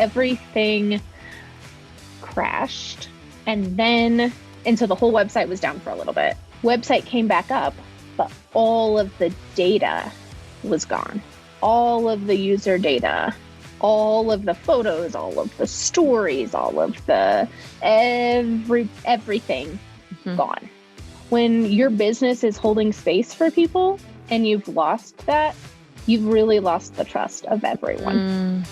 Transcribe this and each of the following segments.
everything crashed. And so the whole website was down for a little bit. Website came back up, but all of the data was gone. All of the user data, all of the photos, all of the stories, all of the everything gone. When your business is holding space for people and you've lost that, you've really lost the trust of everyone.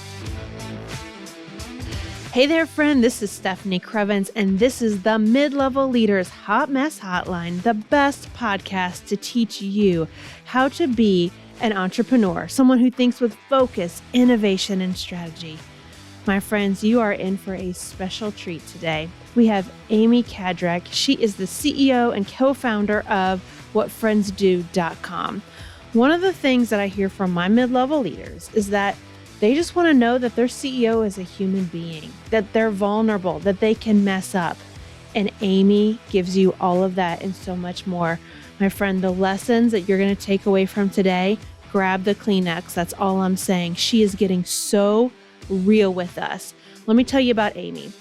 Hey there, friend. This is Stephanie Crevens, and this is the Mid-Level Leaders Hot Mess Hotline, the best podcast to teach you how to be an entrepreneur, someone who thinks with focus, innovation, and strategy. My friends, you are in for a special treat today. We have Aimee Kandrac. She is the CEO and co-founder of WhatFriendsDo.com. One of the things that I hear from my mid-level leaders is that they just want to know that their CEO is a human being, that they're vulnerable, that they can mess up. And Aimee gives you all of that and so much more. My friend, the lessons that you're going to take away from today, grab the Kleenex. That's all I'm saying. She is getting so real with us. Let me tell you about Aimee.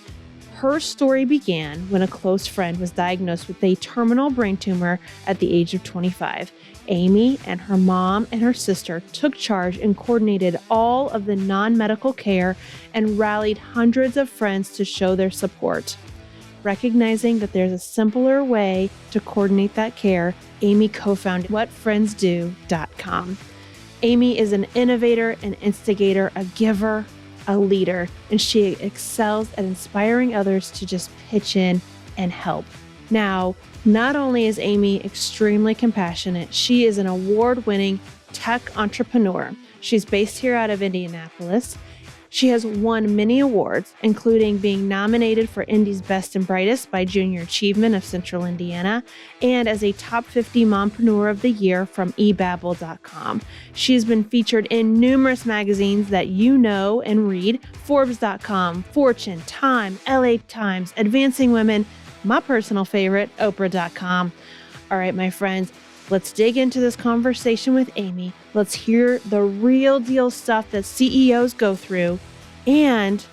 Her story began when a close friend was diagnosed with a terminal brain tumor at the age of 25. Aimee and her mom and her sister took charge and coordinated all of the non-medical care and rallied hundreds of friends to show their support. Recognizing that there's a simpler way to coordinate that care, Aimee co-founded WhatFriendsDo.com. Aimee is an innovator, an instigator, a giver, a leader, and she excels at inspiring others to just pitch in and help. Now, not only is Aimee extremely compassionate, she is an award-winning tech entrepreneur. She's based here out of Indianapolis. She has won many awards, including being nominated for Indy's Best and Brightest by Junior Achievement of Central Indiana, and as a Top 50 Mompreneur of the Year from eBabble.com. She has been featured in numerous magazines that you know and read: Forbes.com, Fortune, Time, LA Times, Advancing Women, my personal favorite, Oprah.com. All right, my friends, let's dig into this conversation with Aimee. Let's hear the real deal stuff that CEOs go through and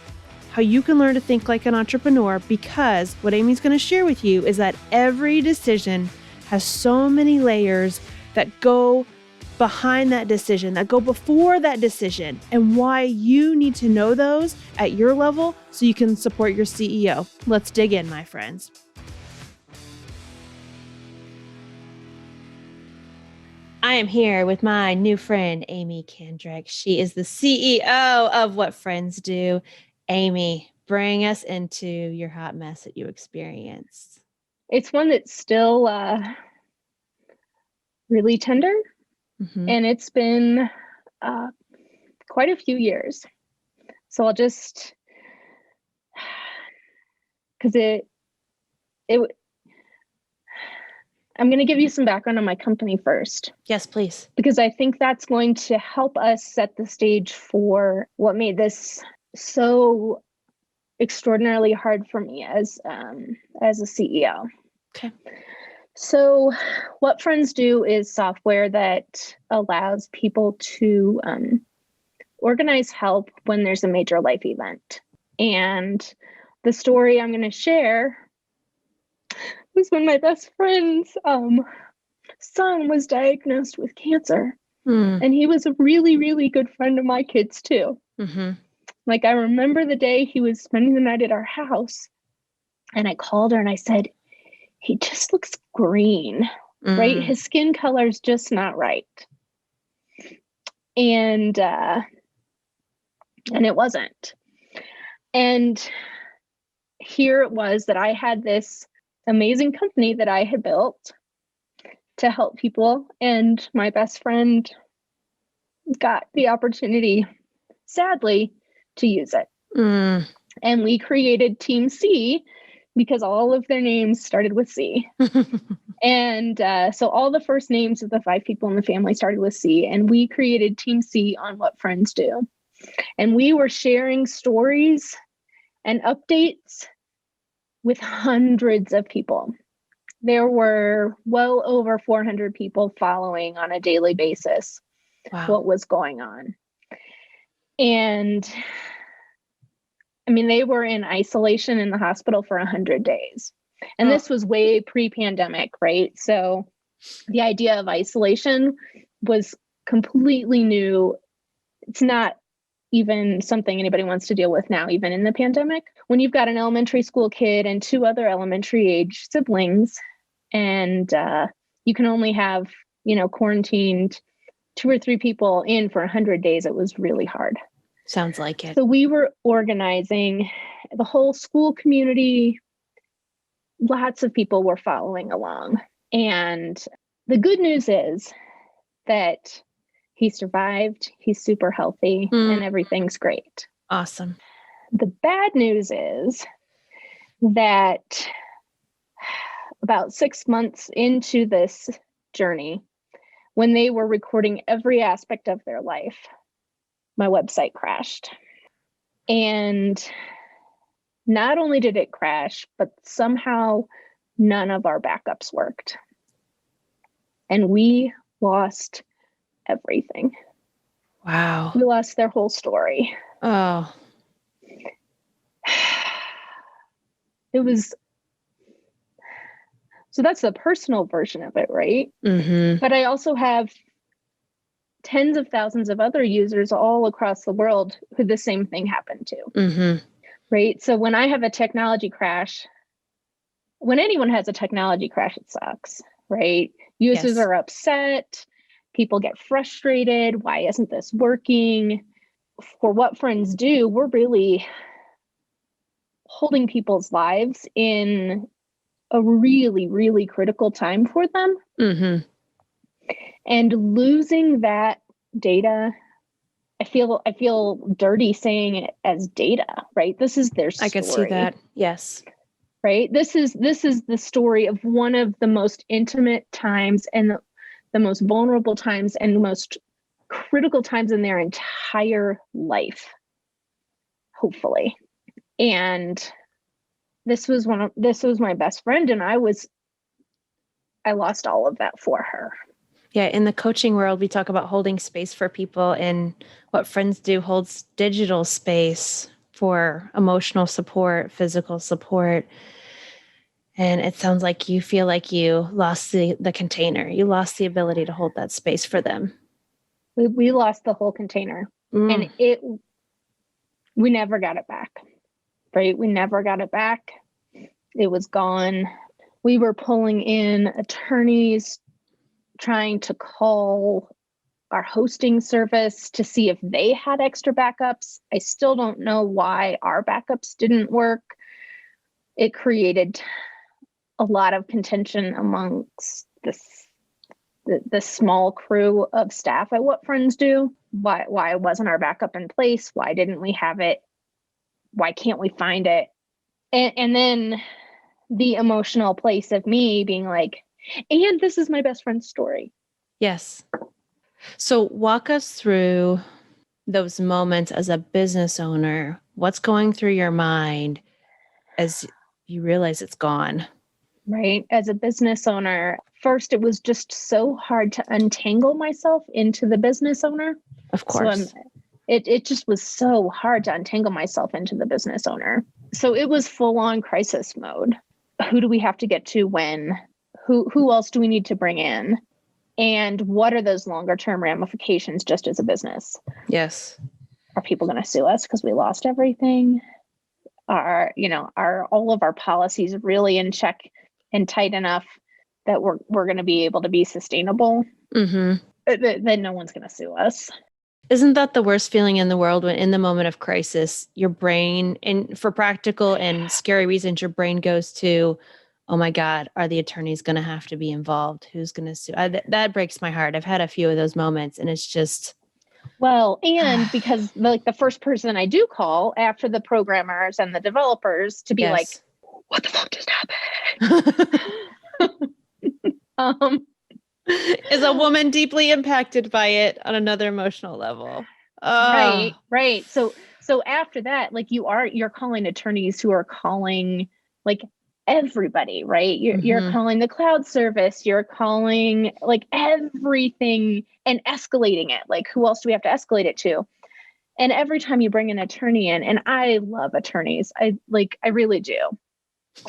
how you can learn to think like an entrepreneur, because what Aimee's going to share with you is that every decision has so many layers that go behind that decision, that go before that decision, and why you need to know those at your level so you can support your CEO. Let's dig in, my friends. I am here with my new friend, Aimee Kandrac. She is the CEO of What Friends Do. Aimee, bring us into your hot mess that you experienced. It's one that's still really tender, and it's been quite a few years. So I'll just, because I'm going to give you some background on my company first. Yes, please. Because I think that's going to help us set the stage for what made this so extraordinarily hard for me as a CEO. Okay. So What Friends Do is software that allows people to organize help when there's a major life event. And the story I'm going to share was when my best friend's son was diagnosed with cancer. And he was a really, really good friend of my kids too. Like, I remember the day he was spending the night at our house, and I called her and I said, he just looks green, right? His skin color's just not right. And it wasn't. And here it was that I had this amazing company that I had built to help people, and my best friend got the opportunity, sadly, to use it. And we created Team C because all of their names started with C. And so all the first names of the 5 people in the family started with C, and we created Team C on What Friends Do. And we were sharing stories and updates with hundreds of people. There were well over 400 people following on a daily basis what was going on. And I mean, they were in isolation in the hospital for 100 days. And this was way pre-pandemic, right? So the idea of isolation was completely new. It's not even something anybody wants to deal with now, even in the pandemic. When you've got an elementary school kid and 2 other elementary age siblings, and you can only have, quarantined 2 or 3 people in for 100 days, it was really hard. Sounds like it. So we were organizing the whole school community. Lots of people were following along. And the good news is that he survived. He's super healthy and everything's great. Awesome. The bad news is that about 6 months into this journey, when they were recording every aspect of their life, my website crashed. And not only did it crash, but somehow none of our backups worked. And we lost everything. Wow. We lost their whole story. Oh. It was, so that's the personal version of it, right? Mm-hmm. But I also have tens of thousands of other users all across the world who the same thing happened to. Mm-hmm. Right? So when I have a technology crash, when anyone has a technology crash, it sucks, right? Users are upset. People get frustrated. Why isn't this working? For what friends do, we're really holding people's lives in a really, really critical time for them. Mm-hmm. And losing that data, I feel dirty saying it as data, right? This is their story. I could see that. Yes. Right? This is the story of one of the most intimate times and the most vulnerable times and the most critical times in their entire life, hopefully. And this was my best friend, and I lost all of that for her. Yeah, in the coaching world, we talk about holding space for people, and what Friends Do holds digital space for emotional support, physical support. And it sounds like you feel like you lost the container. You lost the ability to hold that space for them. We lost the whole container, and we never got it back, right? We never got it back. It was gone. We were pulling in attorneys, trying to call our hosting service to see if they had extra backups. I still don't know why our backups didn't work. It created a lot of contention amongst the small crew of staff at What Friends Do. Why wasn't our backup in place? Why didn't we have it? Why can't we find it? And then the emotional place of me being like, and this is my best friend's story. Yes. So walk us through those moments as a business owner. What's going through your mind as you realize it's gone? Right. As a business owner, first, it was just so hard to untangle myself into the business owner. Of course. So it just was so hard to untangle myself into the business owner. So it was full on crisis mode. Who do we have to get to when? Who else do we need to bring in? And what are those longer term ramifications just as a business? Yes. Are people going to sue us because we lost everything? Are all of our policies really in check and tight enough that we're going to be able to be sustainable? Mm-hmm. Then no one's going to sue us. Isn't that the worst feeling in the world when in the moment of crisis, your brain, and for practical and scary reasons, your brain goes to, oh my God, are the attorneys going to have to be involved? Who's going to sue? That breaks my heart. I've had a few of those moments, and it's just. Well, and because the first person I do call after the programmers and the developers to be like, what the fuck just happened? Is a woman deeply impacted by it on another emotional level. Right. So after that, like you're calling attorneys who are calling like everybody, right? You're calling the cloud service, you're calling like everything and escalating it. Like who else do we have to escalate it to? And every time you bring an attorney in, and I love attorneys, I really do.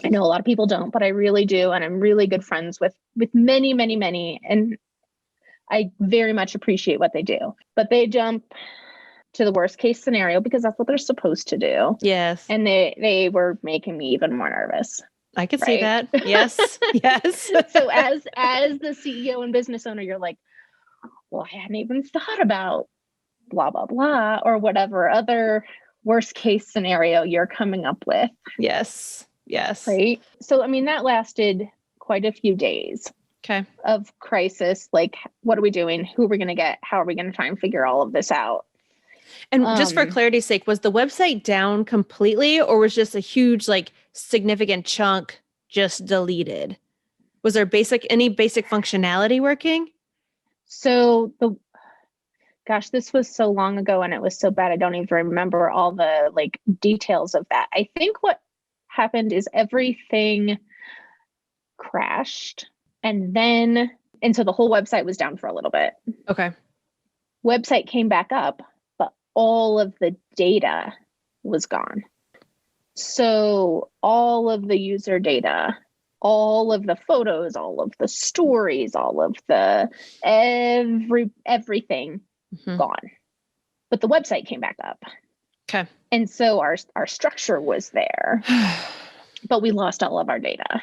I know a lot of people don't, but I really do. And I'm really good friends with many, many, many. And I very much appreciate what they do. But they jump to the worst case scenario because that's what they're supposed to do. Yes. And they were making me even more nervous. I could see that. Yes. Yes. So as the CEO and business owner, you're like, well, I hadn't even thought about blah, blah, blah, or whatever other worst case scenario you're coming up with. Yes. Yes. Right. So, I mean, that lasted quite a few days. Okay. Of crisis. Like, what are we doing? Who are we going to get? How are we going to try and figure all of this out? And just for clarity's sake, was the website down completely, or was just a huge, like, significant chunk just deleted? Was there any basic functionality working? So gosh, this was so long ago and it was so bad. I don't even remember all the like details of that. I think what happened is everything crashed and so the whole website was down for a little bit. Okay. Website came back up, but all of the data was gone. So all of the user data, all of the photos, all of the stories, all of the everything gone. But the website came back up. Okay. And so our structure was there, but we lost all of our data.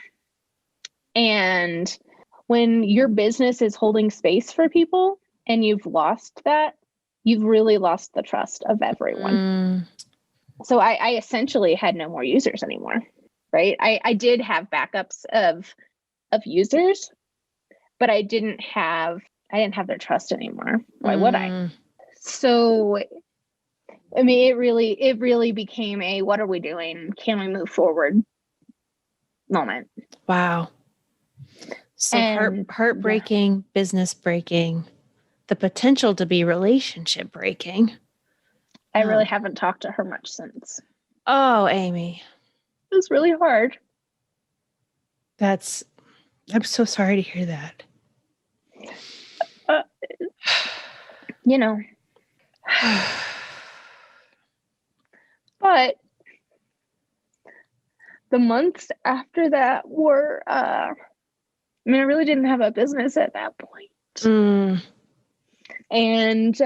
And when your business is holding space for people and you've lost that, you've really lost the trust of everyone. So I essentially had no more users anymore, right? I did have backups of users, but I didn't have their trust anymore. Why would I? So, I mean, it really became a, what are we doing? Can we move forward moment? Wow. So heartbreaking, business breaking, the potential to be relationship breaking. I really haven't talked to her much since. Oh, Aimee. It was really hard. I'm so sorry to hear that. You know. But the months after that were, I really didn't have a business at that point. And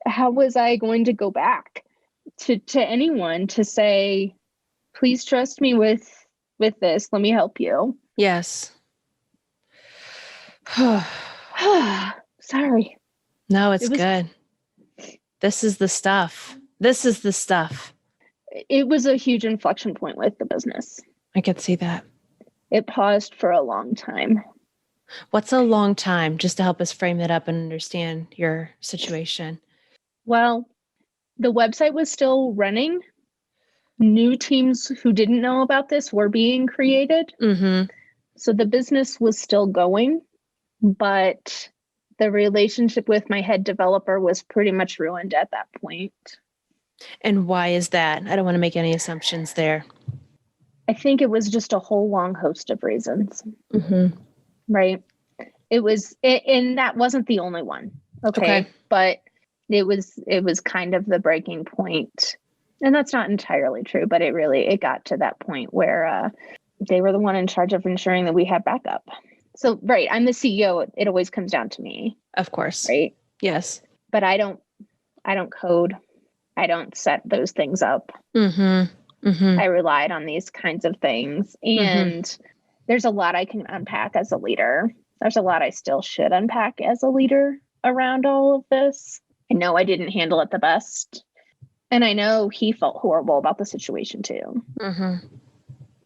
how was I going to go back to anyone to say, please trust me with this. Let me help you. Yes. Sorry. No, it's good. This is the stuff. It was a huge inflection point with the business. I could see that. It paused for a long time. What's a long time, just to help us frame that up and understand your situation? Well, the website was still running. New teams who didn't know about this were being created. So the business was still going, but the relationship with my head developer was pretty much ruined at that point. And why is that? I don't want to make any assumptions there. I think it was just a whole long host of reasons. Right. It was, and that wasn't the only one. Okay. But it was kind of the breaking point. And that's not entirely true, but it got to that point where they were the one in charge of ensuring that we had backup. So, right, I'm the CEO. It always comes down to me. Of course. Right. Yes. But I don't code. I don't set those things up. I relied on these kinds of things. And there's a lot I can unpack as a leader. There's a lot I still should unpack as a leader around all of this. I know I didn't handle it the best. And I know he felt horrible about the situation too.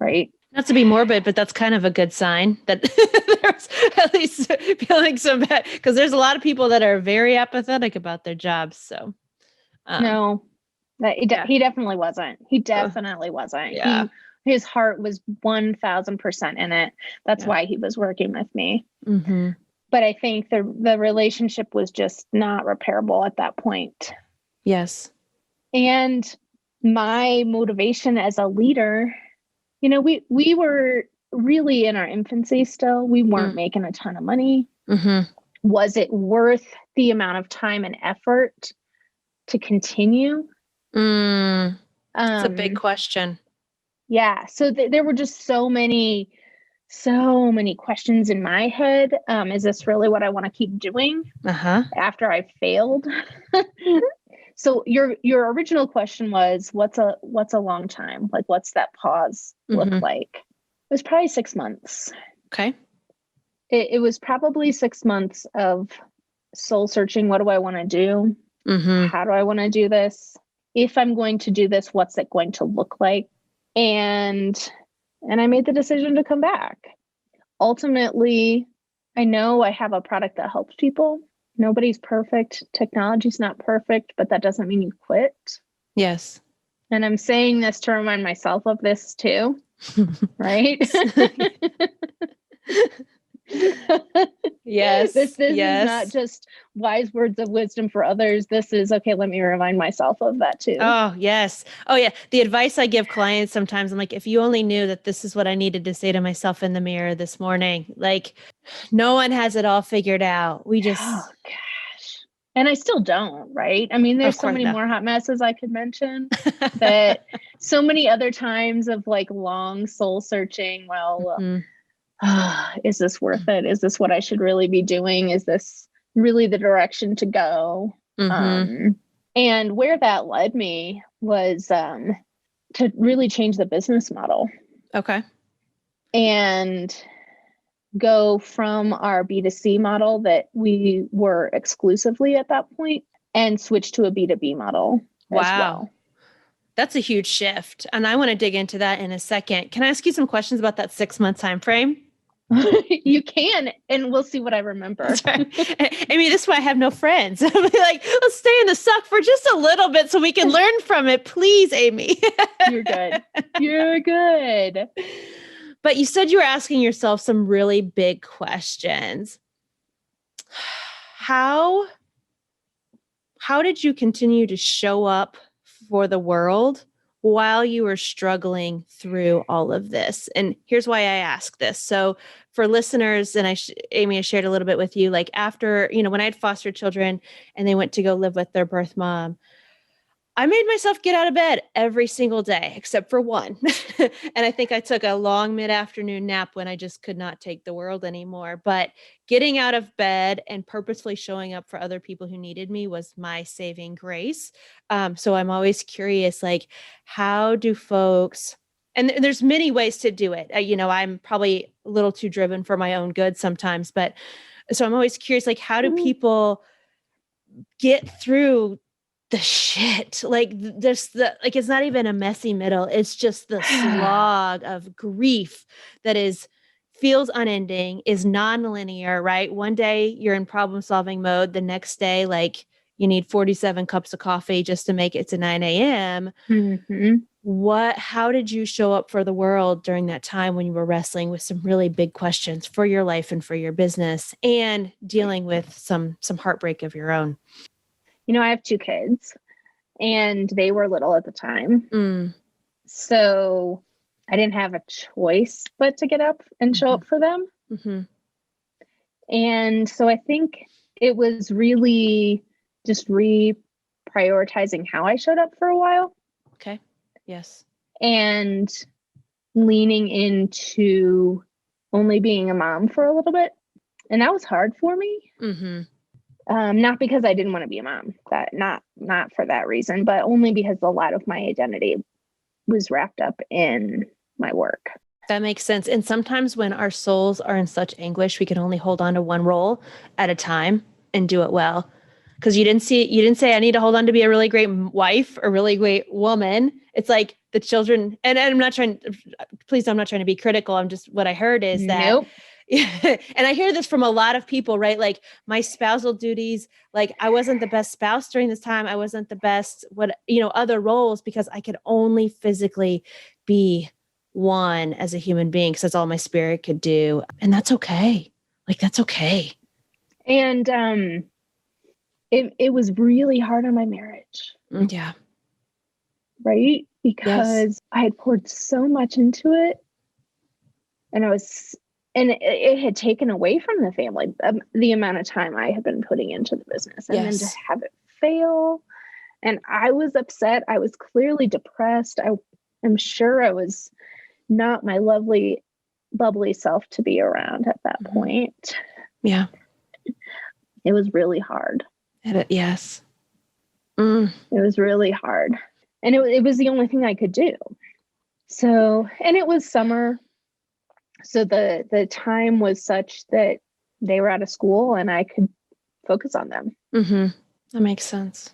Right. Not to be morbid, but that's kind of a good sign that there's at least feeling some bad, because there's a lot of people that are very apathetic about their jobs. So no, he definitely wasn't. He definitely wasn't. Yeah. His heart was 1000% in it. That's why he was working with me. But I think the relationship was just not repairable at that point. Yes. And my motivation as a leader, we were really in our infancy still. We weren't making a ton of money. Was it worth the amount of time and effort to continue? It's a big question. Yeah. So there were just so many questions in my head. Is this really what I want to keep doing after I failed? So your original question was, what's a long time? Like, what's that pause look like? It was probably 6 months. Okay. It was probably 6 months of soul searching. What do I want to do? How do I want to do this? If I'm going to do this, what's it going to look like? And I made the decision to come back. Ultimately, I know I have a product that helps people. Nobody's perfect. Technology's not perfect, but that doesn't mean you quit. Yes. And I'm saying this to remind myself of this too, right? Yes. This is not just wise words of wisdom for others. This is, okay, let me remind myself of that too. Oh, yes. Oh, yeah. The advice I give clients sometimes, I'm like, if you only knew that this is what I needed to say to myself in the mirror this morning, like, no one has it all figured out. We just, oh gosh. And I still don't, right? I mean, there's so many more hot messes I could mention, but so many other times of like long soul searching. Well, is this worth it? Is this what I should really be doing? Is this really the direction to go? And where that led me was to really change the business model. Okay. And go from our B2C model that we were exclusively at that point and switch to a B2B model as well. That's a huge shift. And I want to dig into that in a second. Can I ask you some questions about that 6 month time frame? You can, and we'll see what I remember. That's right. Aimee, this is why I have no friends. I'm like, let's stay in the suck for just a little bit so we can learn from it. Please, Aimee. You're good. You're good. But you said you were asking yourself some really big questions. How did you continue to show up for the world while you were struggling through all of this? And here's why I ask this. So for listeners, and Aimee, I shared a little bit with you, like after, when I had foster children and they went to go live with their birth mom, I made myself get out of bed every single day, except for one. And I think I took a long mid-afternoon nap when I just could not take the world anymore. But getting out of bed and purposefully showing up for other people who needed me was my saving grace. So I'm always curious, like, how do folks, and there's many ways to do it. I'm probably a little too driven for my own good sometimes, but so I'm always curious, like, how do people get through the shit, like it's not even a messy middle. It's just the slog of grief that feels unending, is non-linear, right? One day you're in problem solving mode. The next day, like you need 47 cups of coffee just to make it to 9 a.m. How did you show up for the world during that time when you were wrestling with some really big questions for your life and for your business and dealing with some heartbreak of your own? I have 2 kids and they were little at the time. So I didn't have a choice but to get up and show up for them. And so I think it was really just reprioritizing how I showed up for a while. Okay. Yes. And leaning into only being a mom for a little bit. And that was hard for me. Not because I didn't want to be a mom, not for that reason, but only because a lot of my identity was wrapped up in my work. That makes sense. And sometimes when our souls are in such anguish, we can only hold on to one role at a time and do it well. Because you didn't say I need to hold on to be a really great wife or really great woman. It's like the children, and I'm not trying to be critical. I'm just, what I heard is that, nope. And I hear this from a lot of people, right? Like my spousal duties, like I wasn't the best spouse during this time. I wasn't the best, other roles, because I could only physically be one as a human being, because that's all my spirit could do. And that's okay. Like, that's okay. And, it was really hard on my marriage. Yeah. Right? Because I had poured so much into it, and it had taken away from the family, the amount of time I had been putting into the business, and then to have it fail And I was upset. I was clearly depressed. I'm sure I was not my lovely, bubbly self to be around at that point. Yeah. It was really hard. Yes. It was really hard. And it was the only thing I could do. So, and it was summer. So the time was such that they were out of school and I could focus on them. That makes sense.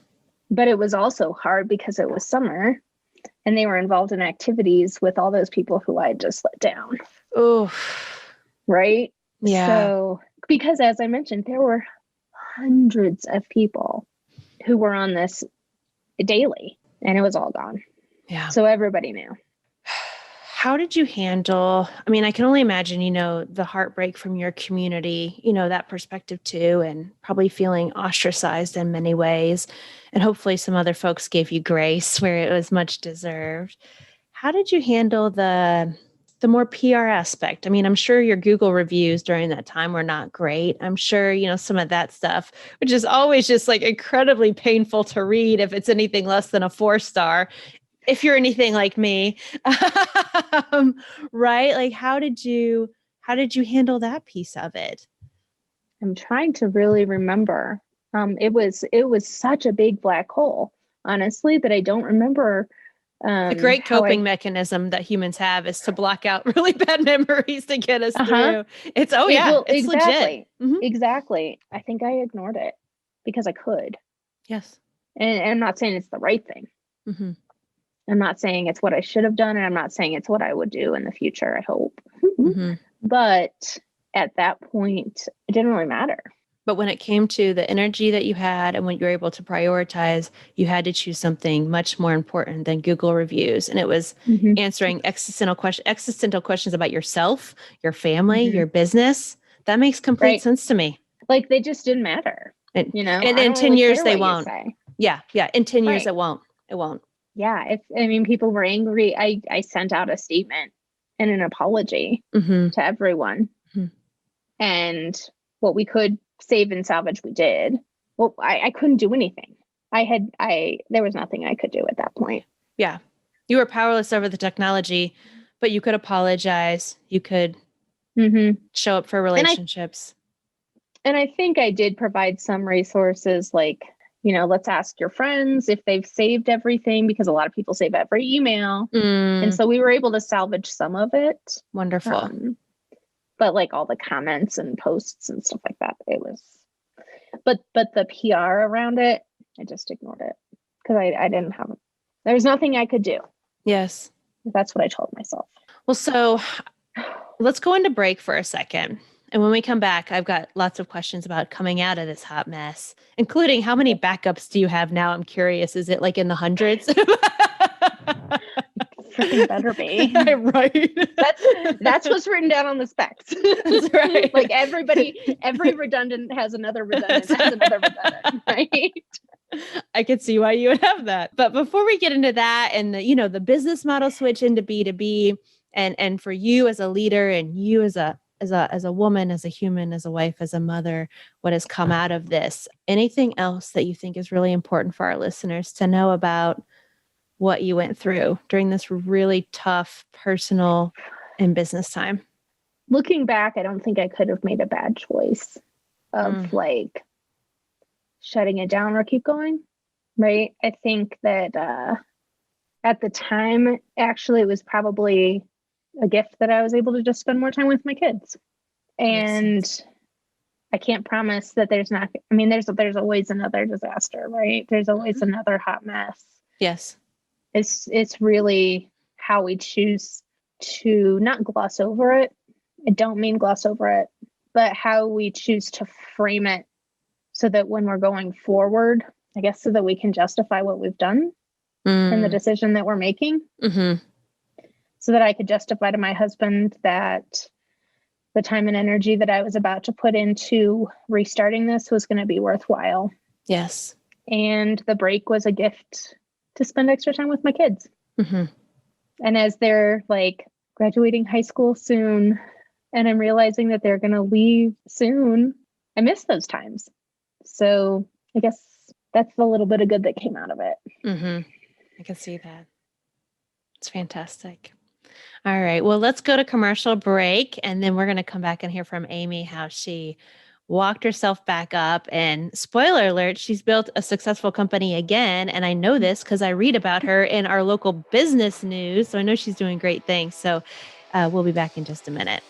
But it was also hard because it was summer and they were involved in activities with all those people who I had just let down. Oh, right. Yeah. So, because as I mentioned, there were hundreds of people who were on this daily and it was all gone. Yeah. So everybody knew. How did you handle, I mean, I can only imagine, the heartbreak from your community, that perspective too, and probably feeling ostracized in many ways. And hopefully some other folks gave you grace where it was much deserved. How did you handle the more PR aspect? I mean, I'm sure your Google reviews during that time were not great. I'm sure, some of that stuff, which is always just like incredibly painful to read if it's anything less than a 4-star. If you're anything like me, right? Like, how did you handle that piece of it? I'm trying to really remember. It was such a big black hole, honestly, that I don't remember. The great coping mechanism that humans have is to block out really bad memories to get us through. It's it's exactly. Legit. Exactly. I think I ignored it because I could. Yes. And I'm not saying it's the right thing. I'm not saying it's what I should have done, and I'm not saying it's what I would do in the future, I hope. But at that point, it didn't really matter. But when it came to the energy that you had and when you were able to prioritize, you had to choose something much more important than Google reviews. And it was answering existential questions about yourself, your family, your business. That makes complete sense to me. Like, they just didn't matter. And in 10 years, they won't. Yeah. In 10 years, it won't. Yeah. People were angry. I sent out a statement and an apology to everyone. And what we could save and salvage, we did. Well, I couldn't do anything. There was nothing I could do at that point. Yeah. You were powerless over the technology, but you could apologize. You could show up for relationships. And I think I did provide some resources like, let's ask your friends if they've saved everything, because a lot of people save every email. And so we were able to salvage some of it. Wonderful. But like all the comments and posts and stuff like that, it was, but the PR around it, I just ignored it because I didn't have, there was nothing I could do. Yes. That's what I told myself. Well, so let's go into break for a second. And when we come back, I've got lots of questions about coming out of this hot mess, including how many backups do you have now? I'm curious. Is it like in the hundreds? Freaking better be. Right. That's what's written down on the specs. That's right. Like every redundant has another redundant, right? I could see why you would have that. But before we get into that and the business model switch into B2B and for you as a leader and you as a woman, as a human, as a wife, as a mother, what has come out of this, anything else that you think is really important for our listeners to know about what you went through during this really tough personal and business time? Looking back, I don't think I could have made a bad choice of like shutting it down or keep going. Right. I think that at the time, actually, it was probably a gift that I was able to just spend more time with my kids. And I can't promise that there's always another disaster, right? There's always another hot mess. Yes. It's really how we choose to not gloss over it. I don't mean gloss over it, but how we choose to frame it so that when we're going forward, I guess, so that we can justify what we've done and the decision that we're making. So that I could justify to my husband that the time and energy that I was about to put into restarting this was going to be worthwhile. Yes. And the break was a gift to spend extra time with my kids. And as they're like graduating high school soon, and I'm realizing that they're going to leave soon, I miss those times. So I guess that's the little bit of good that came out of it. Mm-hmm. I can see that. It's fantastic. All right. Well, let's go to commercial break, and then we're going to come back and hear from Aimee how she walked herself back up. And spoiler alert, she's built a successful company again. And I know this because I read about her in our local business news. So I know she's doing great things. So we'll be back in just a minute.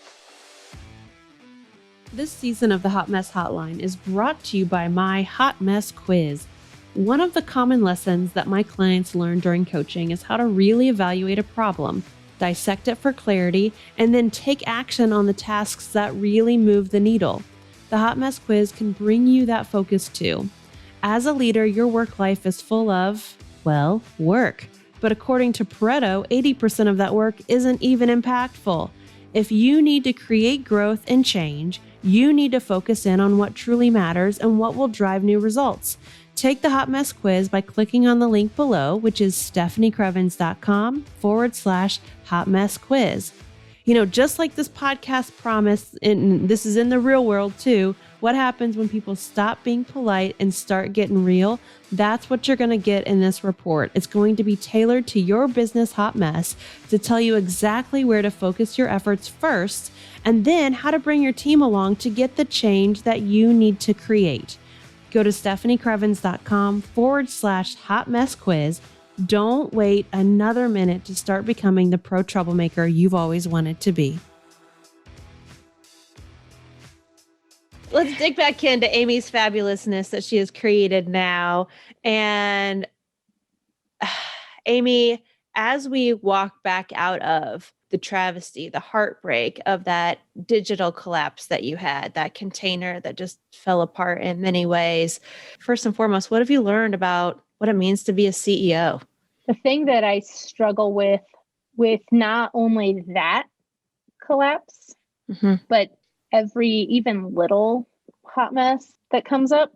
This season of the Hot Mess Hotline is brought to you by my Hot Mess Quiz. One of the common lessons that my clients learn during coaching is how to really evaluate a problem, dissect it for clarity, and then take action on the tasks that really move the needle. The Hot Mess Quiz can bring you that focus too. As a leader, your work life is full of, well, work. But according to Pareto, 80% of that work isn't even impactful. If you need to create growth and change, you need to focus in on what truly matters and what will drive new results. Take the Hot Mess Quiz by clicking on the link below, which is stephaniecrevens.com/Hot Mess Quiz. You know, just like this podcast promised, and this is in the real world too, what happens when people stop being polite and start getting real? That's what you're going to get in this report. It's going to be tailored to your business hot mess to tell you exactly where to focus your efforts first, and then how to bring your team along to get the change that you need to create. Go to stephaniecrevens.com/Hot Mess Quiz. Don't wait another minute to start becoming the pro troublemaker you've always wanted to be. Let's dig back into Aimee's fabulousness that she has created now. And Aimee, as we walk back out of the travesty, the heartbreak of that digital collapse that you had, that container that just fell apart in many ways, first and foremost, what have you learned about what it means to be a CEO? The thing that I struggle with not only that collapse, but every even little hot mess that comes up,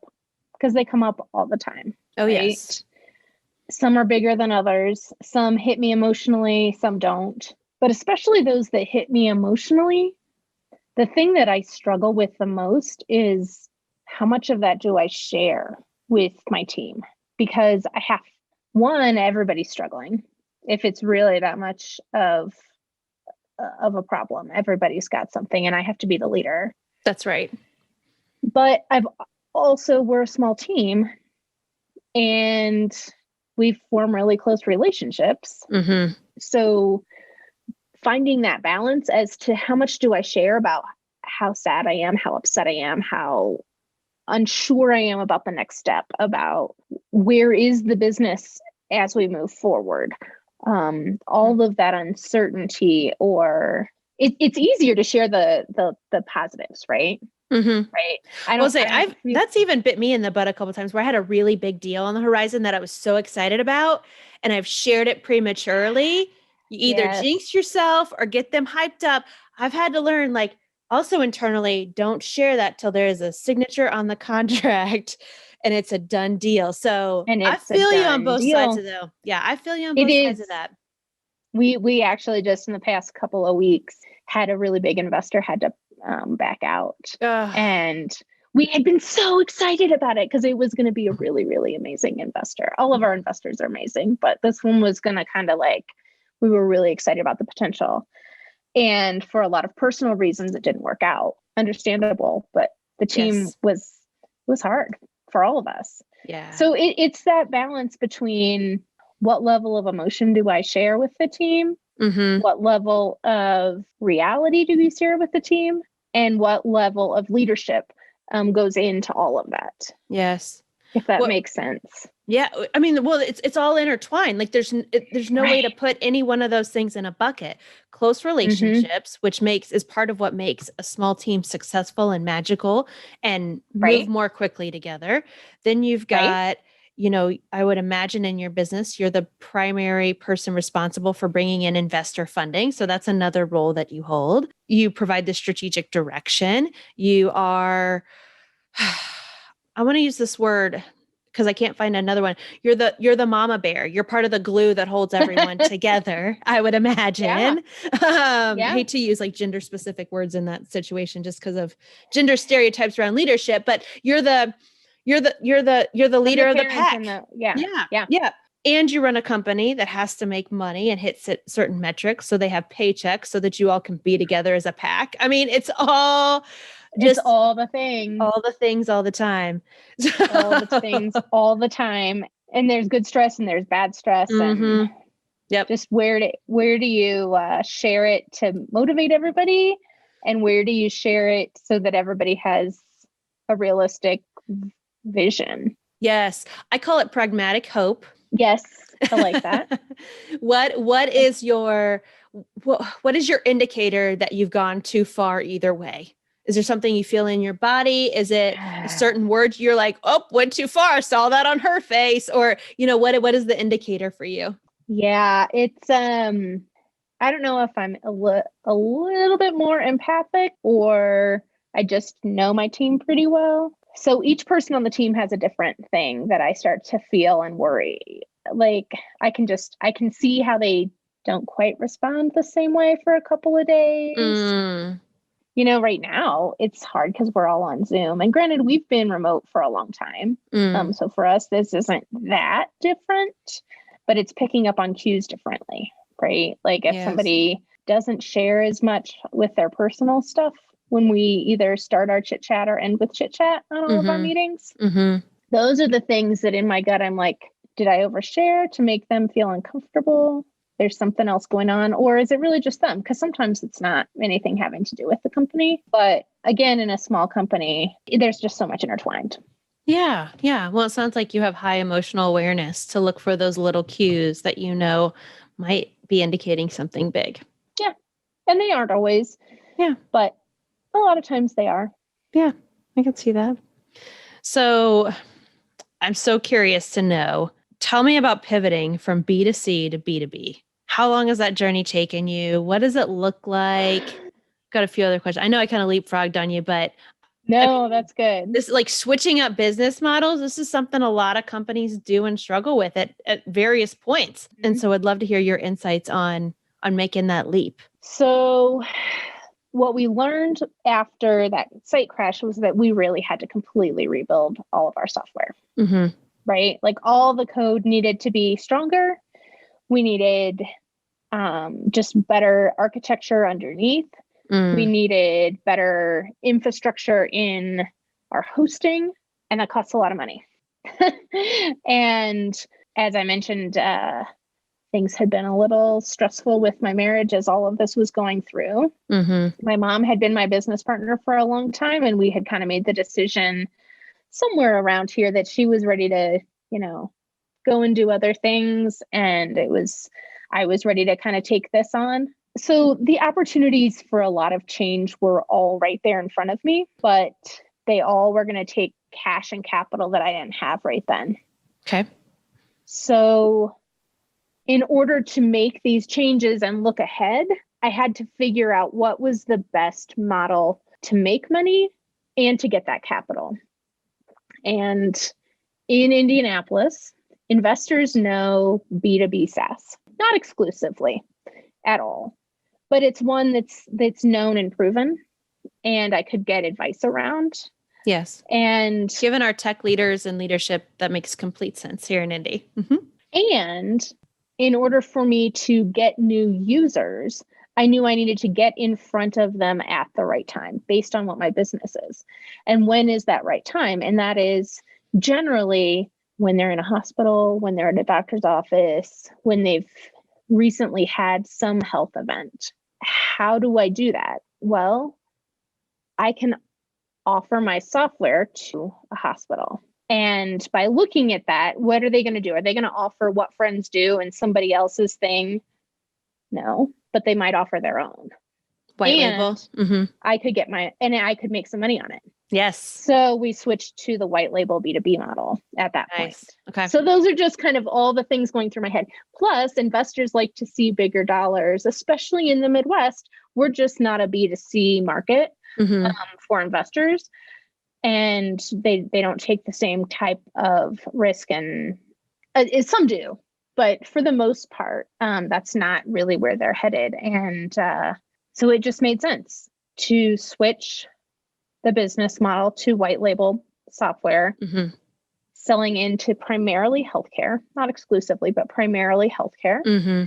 because they come up all the time. Oh, right? yes. Some are bigger than others. Some hit me emotionally, some don't. But especially those that hit me emotionally, the thing that I struggle with the most is how much of that do I share with my team? Because everybody's struggling. If it's really that much of a problem, everybody's got something, and I have to be the leader. That's right. But we're a small team, and we form really close relationships. So finding that balance as to how much do I share about how sad I am, how upset I am, how unsure I am about the next step, about where is the business as we move forward. All of that uncertainty, or it's easier to share the positives, right? Right. That's even bit me in the butt a couple of times where I had a really big deal on the horizon that I was so excited about, and I've shared it prematurely. You either jinx yourself or get them hyped up. I've had to learn, like, also internally, don't share that till there is a signature on the contract and it's a done deal. So I feel you on both sides of that. Yeah, I feel you on both sides of that. We actually just in the past couple of weeks had a really big investor had to back out. And we had been so excited about it because it was going to be a really, really amazing investor. All of our investors are amazing, but this one was going to kind of we were really excited about the potential. And for a lot of personal reasons, it didn't work out. Understandable, but the team was hard for all of us. Yeah. So it's that balance between what level of emotion do I share with the team? What level of reality do we share with the team? And what level of leadership goes into all of that? Yes. If that makes sense. Yeah. I mean, well, it's all intertwined. Like there's no way to put any one of those things in a bucket. Close relationships, which is part of what makes a small team successful and magical and move more quickly together. Then you've got, I would imagine in your business, you're the primary person responsible for bringing in investor funding. So that's another role that you hold. You provide the strategic direction. You are, I want to use this word because I can't find another one. You're the mama bear. You're part of the glue that holds everyone together, I would imagine. Hate to use gender specific words in that situation just because of gender stereotypes around leadership, but you're the you're the leader of the pack. Yeah. Yeah. And you run a company that has to make money and hit certain metrics. So they have paychecks so that you all can be together as a pack. I mean, it's all the things. All the things all the time. All the things all the time. And there's good stress and there's bad stress. And just where do you share it to motivate everybody? And where do you share it so that everybody has a realistic vision? Yes. I call it pragmatic hope. Yes. I like that. What is your indicator that you've gone too far either way? Is there something you feel in your body? Is it a certain word you're like, oh, went too far, saw that on her face? Or, what is the indicator for you? Yeah, it's I don't know if I'm a little bit more empathic or I just know my team pretty well. So each person on the team has a different thing that I start to feel and worry. Like I can see how they don't quite respond the same way for a couple of days. Right now it's hard because we're all on Zoom. And granted, we've been remote for a long time. So for us, this isn't that different, but it's picking up on cues differently, right? Like if somebody doesn't share as much with their personal stuff when we either start our chit chat or end with chit chat on all of our meetings, those are the things that in my gut, I'm like, did I overshare to make them feel uncomfortable? There's something else going on, or is it really just them? Because sometimes it's not anything having to do with the company. But again, in a small company, there's just so much intertwined. Yeah. Yeah. Well, it sounds like you have high emotional awareness to look for those little cues that might be indicating something big. Yeah. And they aren't always. Yeah. But a lot of times they are. Yeah. I can see that. So I'm so curious to know, tell me about pivoting from B2C to B2B. How long has that journey taken you? What does it look like? Got a few other questions. I know I kind of leapfrogged on you, but no, that's good. This like switching up business models. This is something a lot of companies do and struggle with at various points. And so I'd love to hear your insights on making that leap. So what we learned after that site crash was that we really had to completely rebuild all of our software, right? Like all the code needed to be stronger. We needed just better architecture underneath. We needed better infrastructure in our hosting, and that costs a lot of money. And as I mentioned, things had been a little stressful with my marriage as all of this was going through. My mom had been my business partner for a long time, and we had kind of made the decision somewhere around here that she was ready to, go and do other things. And I was ready to kind of take this on. So the opportunities for a lot of change were all right there in front of me, but they all were going to take cash and capital that I didn't have right then. Okay. So in order to make these changes and look ahead, I had to figure out what was the best model to make money and to get that capital. And in Indianapolis, investors know B2B SaaS, not exclusively at all, but it's one that's known and proven, and I could get advice around. Yes. And given our tech leaders and leadership, that makes complete sense here in Indy. And in order for me to get new users, I knew I needed to get in front of them at the right time based on what my business is. And when is that right time? And that is generally when they're in a hospital, when they're at a doctor's office, when they've recently had some health event. How do I do that? Well, I can offer my software to a hospital. And by looking at that, what are they going to do? Are they going to offer what friends do and somebody else's thing? No, but they might offer their own. White label. I could I could make some money on it. Yes. So we switched to the white label B2B model at that point. Okay. So those are just kind of all the things going through my head. Plus, investors like to see bigger dollars, especially in the Midwest. We're just not a B2C market for investors. And they don't take the same type of risk, and some do, but for the most part, that's not really where they're headed. And so it just made sense to switch the business model to white label software, Mm-hmm. selling into primarily healthcare, not exclusively, but primarily healthcare, Mm-hmm.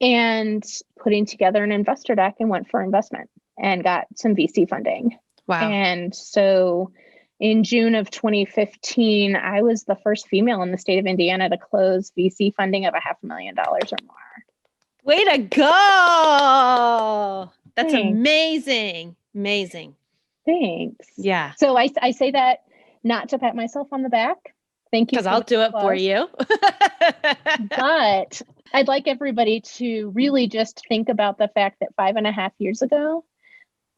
and putting together an investor deck and went for investment and got some VC funding. Wow. And so in June of 2015, I was the first female in the state of Indiana to close VC funding of $500,000 or more. Way to go. That's Thanks. amazing. Amazing. Thanks. Yeah. So I say that not to pat myself on the back. Thank you. Because I'll do it for you. But I'd like everybody to really just think about the fact that 5.5 years ago,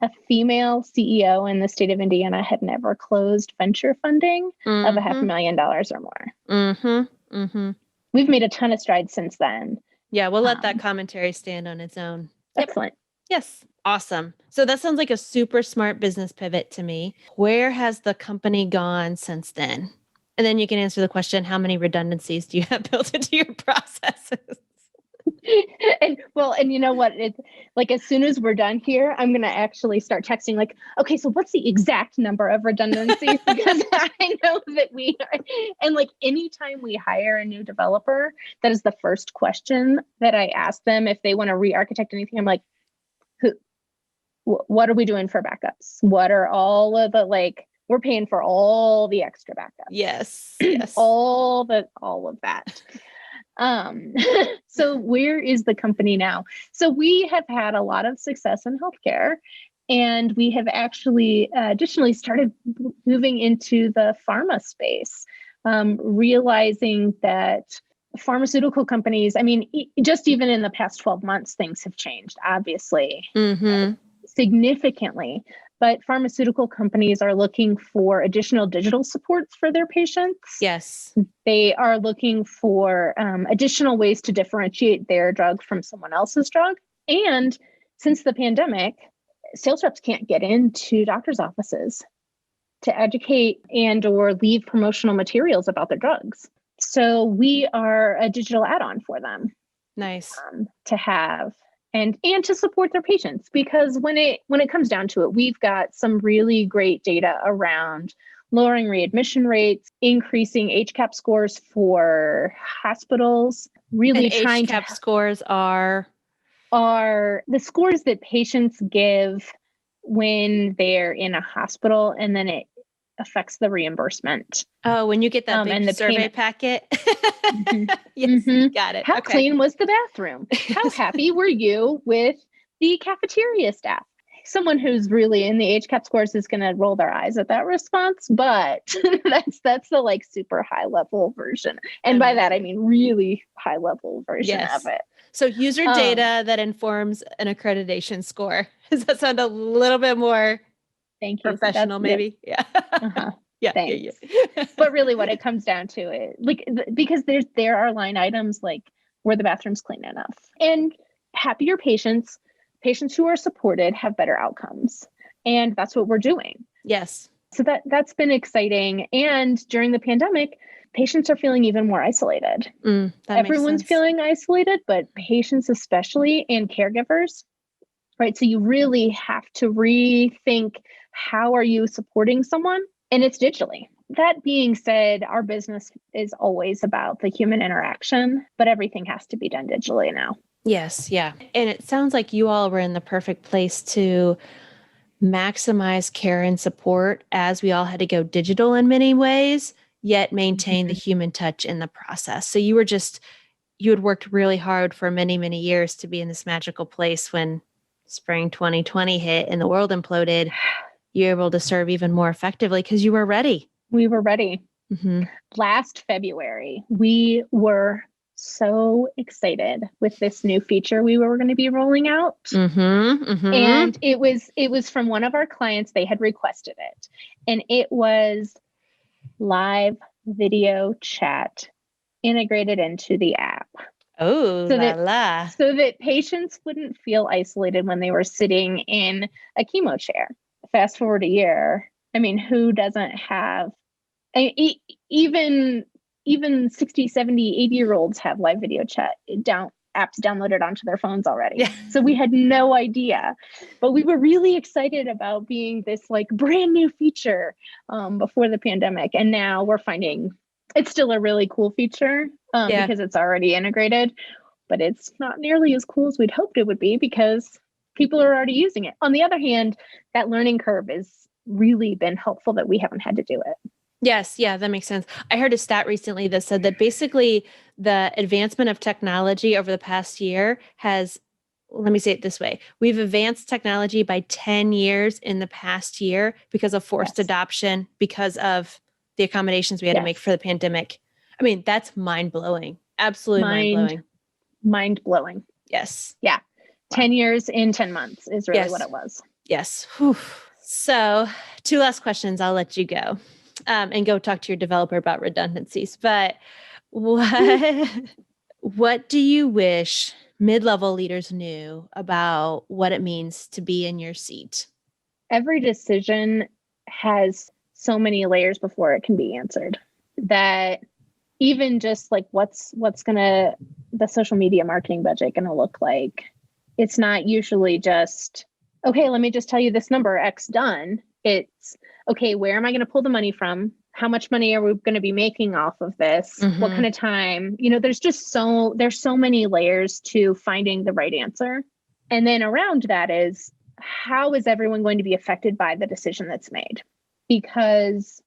a female CEO in the state of Indiana had never closed venture funding of $500,000 or more. Mm-hmm. Mm-hmm. We've made a ton of strides since then. Yeah, we'll let that commentary stand on its own. Excellent. Yes. Awesome. So that sounds like a super smart business pivot to me. Where has the company gone since then? And then you can answer the question, how many redundancies do you have built into your processes? And you know what? It's like, as soon as we're done here, I'm going to actually start texting like, okay, so what's the exact number of redundancies? Because I know that we are, and like anytime we hire a new developer, that is the first question that I ask them if they want to re-architect anything. I'm like, what are we doing for backups? What are all of the, like, we're paying for all the extra backups. Yes. Yes. all of that. So where is the company now? So we have had a lot of success in healthcare, and we have actually additionally started moving into the pharma space, realizing that pharmaceutical companies, I mean, just even in the past 12 months, things have changed, obviously, significantly. But pharmaceutical companies are looking for additional digital supports for their patients. Yes. They are looking for additional ways to differentiate their drug from someone else's drug. And since the pandemic, sales reps can't get into doctors' offices to educate and or leave promotional materials about their drugs. So we are a digital add-on for them. Nice. To have and to support their patients, because when it comes down to it, we've got some really great data around lowering readmission rates, increasing HCAP scores for hospitals, really and trying HCAP scores are the scores that patients give when they're in a hospital, and then it affects the reimbursement. Oh, when you get that big and the survey payment packet. Yes, got it. How clean was the bathroom? How happy were you with the cafeteria staff? Someone who's really in the HCAP scores is going to roll their eyes at that response, but that's the like super high level version. And by that, I mean really high level version of it. So user data that informs an accreditation score. Does that sound a little bit more professional, maybe? Yeah. Yeah. But really what it comes down to is like, because there are line items like, were the bathrooms clean enough? And happier patients who are supported have better outcomes. And that's what we're doing. Yes. So that's been exciting. And during the pandemic, patients are feeling even more isolated. Everyone's feeling isolated, but patients especially, and caregivers, right? So you really have to rethink, how are you supporting someone? And it's digitally. That being said, our business is always about the human interaction, but everything has to be done digitally now. Yes. Yeah. And it sounds like you all were in the perfect place to maximize care and support as we all had to go digital in many ways, yet maintain the human touch in the process. So you had worked really hard for many, many years to be in this magical place. When spring 2020 hit and the world imploded, you were able to serve even more effectively because you were ready. We were ready. Last February, we were so excited with this new feature we were going to be rolling out. And it was from one of our clients. They had requested it. And it was live video chat integrated into the app. Oh, so that patients wouldn't feel isolated when they were sitting in a chemo chair. Fast forward a year. I mean, who doesn't have, even 60, 70, 80-year-olds have live video chat apps downloaded onto their phones already. Yeah. So we had no idea, but we were really excited about being this like brand new feature before the pandemic. And now we're finding it's still a really cool feature because it's already integrated, but it's not nearly as cool as we'd hoped it would be because people are already using it. On the other hand, that learning curve has really been helpful that we haven't had to do it. Yes. Yeah, that makes sense. I heard a stat recently that said that basically the advancement of technology over the past year has, let me say it this way. We've advanced technology by 10 years in the past year because of forced adoption, because of the accommodations we had to make for the pandemic. I mean, that's mind-blowing. Absolutely mind-blowing. Mind-blowing. Yes. Yeah. 10 years in 10 months is really what it was. Yes. Whew. So 2 last questions. I'll let you go and go talk to your developer about redundancies. But what do you wish mid-level leaders knew about what it means to be in your seat? Every decision has so many layers before it can be answered that even just like what's the social media marketing budget going to look like? It's not usually just, okay, let me just tell you this number, X done. It's, okay, where am I going to pull the money from? How much money are we going to be making off of this? Mm-hmm. What kind of time? There's so many layers to finding the right answer. And then around that is, how is everyone going to be affected by the decision that's made? Because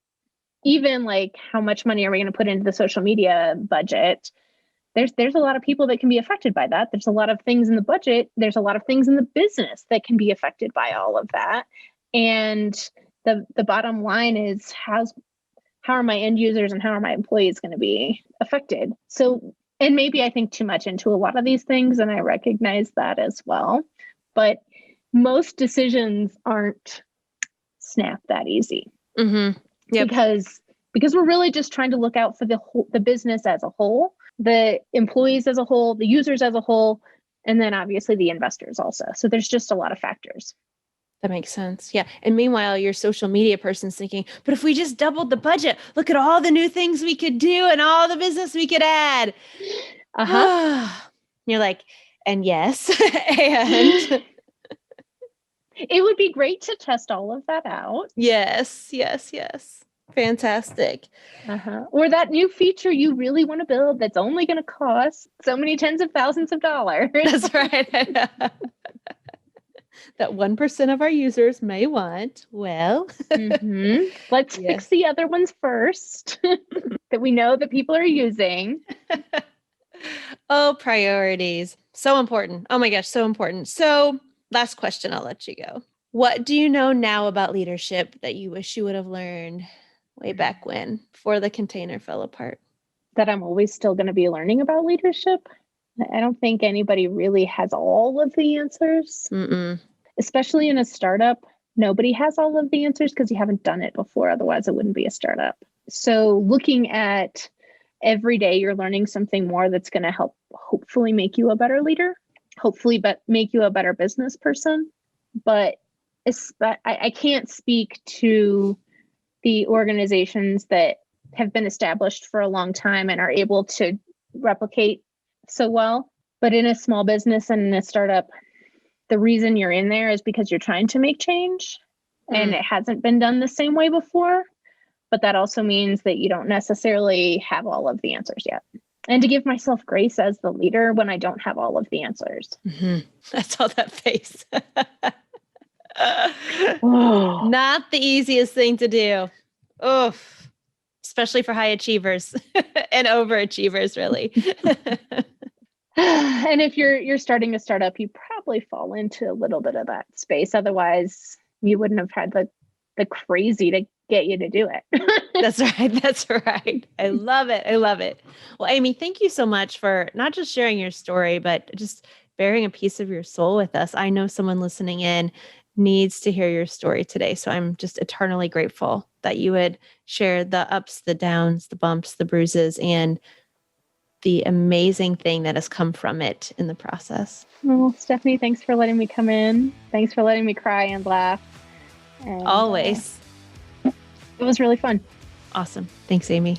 even like, how much money are we going to put into the social media budget? There's a lot of people that can be affected by that. There's a lot of things in the budget. There's a lot of things in the business that can be affected by all of that. And the bottom line is, how are my end users and how are my employees going to be affected? So, and maybe I think too much into a lot of these things, and I recognize that as well. But most decisions aren't snap that easy. Mm-hmm. Yep. Because we're really just trying to look out for the business as a whole, the employees as a whole, the users as a whole, and then obviously the investors also. So there's just a lot of factors. That makes sense. Yeah. And meanwhile, your social media person's thinking, but if we just doubled the budget, look at all the new things we could do and all the business we could add. You're like, and yes, and it would be great to test all of that out. Yes. Fantastic. Or that new feature you really want to build that's only going to cost so many tens of thousands of dollars. That's right. That 1% of our users may want. Well, let's fix the other ones first that we know that people are using. Oh, priorities. So important. Oh my gosh, so important. So last question, I'll let you go. What do you know now about leadership that you wish you would have learned way back when, before the container fell apart? That I'm always still going to be learning about leadership. I don't think anybody really has all of the answers. Especially in a startup, nobody has all of the answers because you haven't done it before. Otherwise, it wouldn't be a startup. So looking at every day, you're learning something more that's going to help hopefully make you a better leader, hopefully make you a better business person. But I can't speak to the organizations that have been established for a long time and are able to replicate so well. But in a small business and in a startup, the reason you're in there is because you're trying to make change and it hasn't been done the same way before. But that also means that you don't necessarily have all of the answers yet. And to give myself grace as the leader when I don't have all of the answers. I saw that face. Not the easiest thing to do. Oof. Especially for high achievers and overachievers, really. And if you're starting a startup, you probably fall into a little bit of that space. Otherwise, you wouldn't have had the crazy to get you to do it. That's right. I love it. Well, Aimee, thank you so much for not just sharing your story, but just bearing a piece of your soul with us. I know someone listening in needs to hear your story today. So I'm just eternally grateful that you would share the ups, the downs, the bumps, the bruises, and the amazing thing that has come from it in the process. Well, Stephanie, thanks for letting me come in. Thanks for letting me cry and laugh. And, always. It was really fun. Awesome. Thanks, Aimee.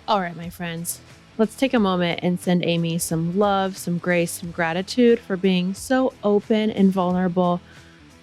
All right, my friends. Let's take a moment and send Aimee some love, some grace, some gratitude for being so open and vulnerable.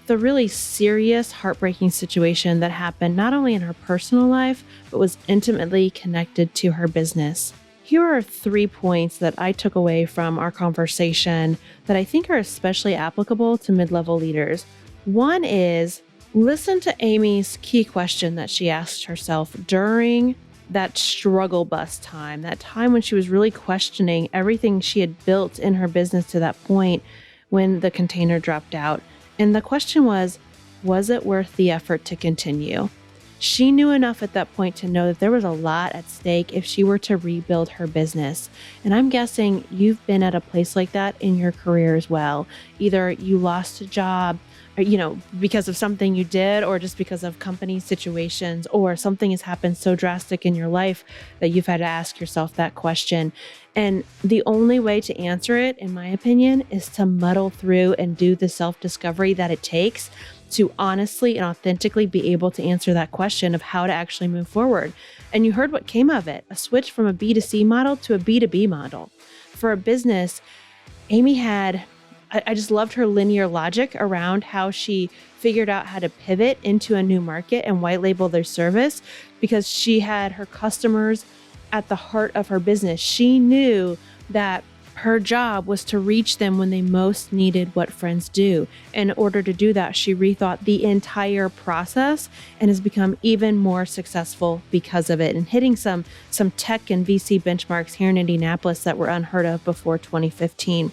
The really serious, heartbreaking situation that happened not only in her personal life, but was intimately connected to her business. Here are 3 points that I took away from our conversation that I think are especially applicable to mid-level leaders. One is, listen to Aimee's key question that she asked herself during that struggle bus time, that time when she was really questioning everything she had built in her business to that point when the container dropped out. And the question was it worth the effort to continue? She knew enough at that point to know that there was a lot at stake if she were to rebuild her business. And I'm guessing you've been at a place like that in your career as well. Either you lost a job, or, because of something you did, or just because of company situations, or something has happened so drastic in your life that you've had to ask yourself that question. And the only way to answer it, in my opinion, is to muddle through and do the self-discovery that it takes to honestly and authentically be able to answer that question of how to actually move forward. And you heard what came of it, a switch from a B2C model to a B2B model. For a business, Aimee I just loved her linear logic around how she figured out how to pivot into a new market and white label their service, because she had her customers at the heart of her business. She knew that her job was to reach them when they most needed what friends do. In order to do that, she rethought the entire process and has become even more successful because of it, and hitting some tech and VC benchmarks here in Indianapolis that were unheard of before 2015.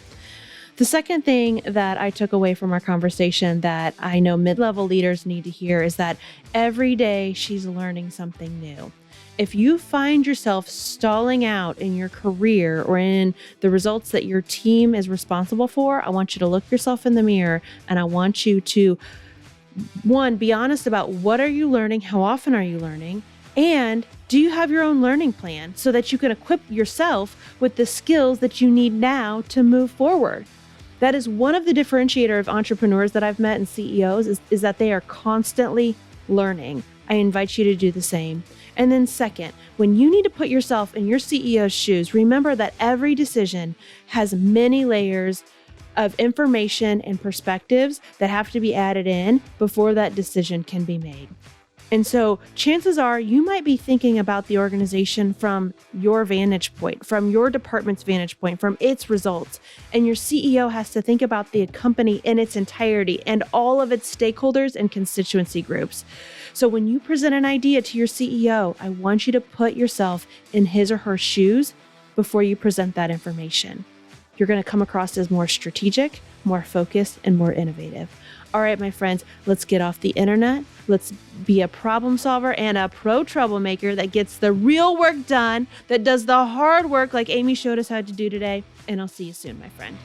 The second thing that I took away from our conversation that I know mid-level leaders need to hear is that every day she's learning something new. If you find yourself stalling out in your career or in the results that your team is responsible for, I want you to look yourself in the mirror, and I want you to, one, be honest about what are you learning, how often are you learning, and do you have your own learning plan so that you can equip yourself with the skills that you need now to move forward. That is one of the differentiator of entrepreneurs that I've met and CEOs is that they are constantly learning. I invite you to do the same. And then second, when you need to put yourself in your CEO's shoes, remember that every decision has many layers of information and perspectives that have to be added in before that decision can be made. And so chances are you might be thinking about the organization from your vantage point, from your department's vantage point, from its results. And your CEO has to think about the company in its entirety and all of its stakeholders and constituency groups. So when you present an idea to your CEO, I want you to put yourself in his or her shoes before you present that information. You're going to come across as more strategic, more focused, and more innovative. All right, my friends, let's get off the internet. Let's be a problem solver and a pro troublemaker that gets the real work done, that does the hard work like Aimee showed us how to do today. And I'll see you soon, my friend.